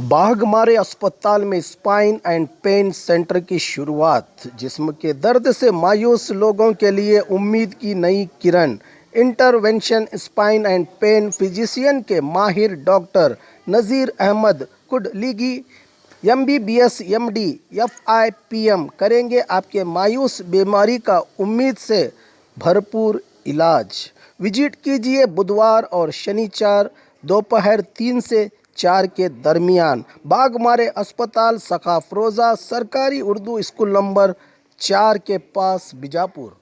बाघमारे अस्पताल में spine and pen centre की शुरुआत। जिस्म के दर्द से मायूस लोगों के लिए उम्मीद की नई किरण। Intervention spine and pain physician के माहिर doctor Nazir Ahmed Kudligi MBBS MD FIPM करेंगे आपके मायूस बीमारी का उम्मीद से भरपूर इलाज। विजिट कीजिए बुधवार और शनिवार दोपहर 3 से 4 के दरमियान। बाघमारे अस्पताल सखाफरोजा सरकारी उर्दू स्कूल नंबर 4 के पास बीजापुर।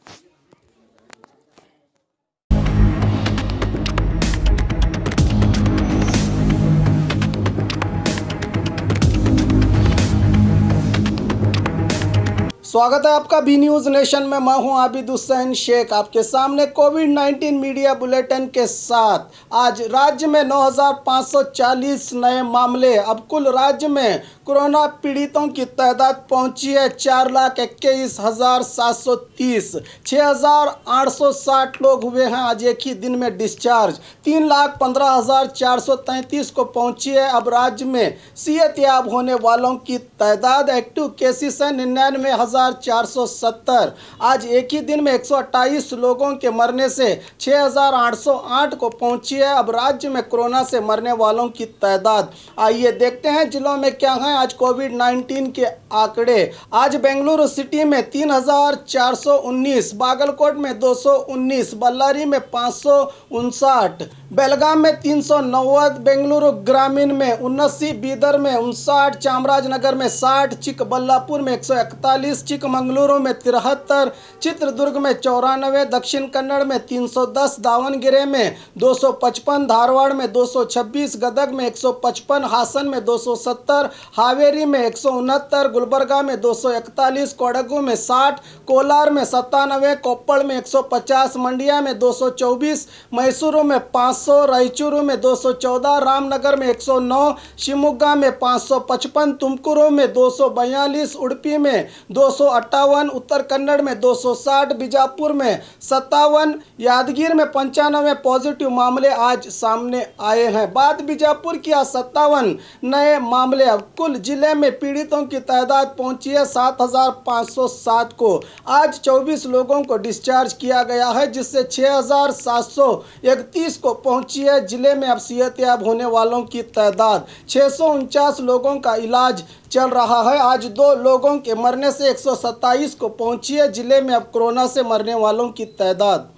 स्वागत है आपका बी न्यूज़ नेशन में। मैं हूं आबिद हुसैन शेख, आपके सामने कोविड-19 मीडिया बुलेटिन के साथ। आज राज्य में 9,540 नए मामले। अब कुल राज्य में कोरोना पीड़ितों की तादाद पहुंची है 4,21,730। 6,860 लोग हुए हैं आज एक ही दिन में डिस्चार्ज। 3,15,433 को पहुंची है अब राज्य में सेहतयाब होने वालों की तादाद। एक्टिव केसेस है 99,470। आज एक ही दिन में 128 लोगों के मरने से 6,808 को पहुंची है अब राज्य में कोरोना से मरने वालों की तादाद। आइए देखते हैं जिलों में क्या है आज कोविड-19 के आंकड़े। आज बेंगलुरु सिटी में 3,419, बागलकोट में 219, बल्लारी में 559, बेलगाम में 390, बेंगलुरु ग्रामीण में 79, बीदर में 59, चामराजनगर में 60, चिकबल्लापुर में 141, चिकमंगलुरु में 73, चित्रदुर्ग में 94, दक्षिण कन्नड़ में 310, दावणगेरे में 255, धारवाड़ में 226, गदग में 155, हासन में 270, हावेरी में 169, गुलबर्गा में 241, कोडगु में 60, कोलार में 97, कोप्पड़ में 150, मंडिया में 224, मैसूरू में 500, रायचूरू में 214, रामनगर में 109, शिवमोगा में 555, तुमकुरू में 242, उडुपी में 258, उत्तर कन्नड़ में 260, बीजापुर में 57, यादगीर में 95 पॉजिटिव मामले आज सामने आए हैं। बात बीजापुर की, आज 57 नए मामले। अब कुल जिले में पीड़ितों की तादाद पहुंची है 7,507 को। आज 24 लोगों को डिस्चार्ज किया गया है जिससे 6,731 को पहुंची है जिले में अब सेहतयाब होने वालों की तादाद। 649 लोगों का इलाज चल रहा है। आज 2 लोगों के मरने से 127 को पहुंची है जिले में अब कोरोना से मरने वालों की तादाद।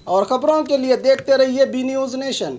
और खबरों के लिए देखते रहिए बी न्यूज़ नेशन।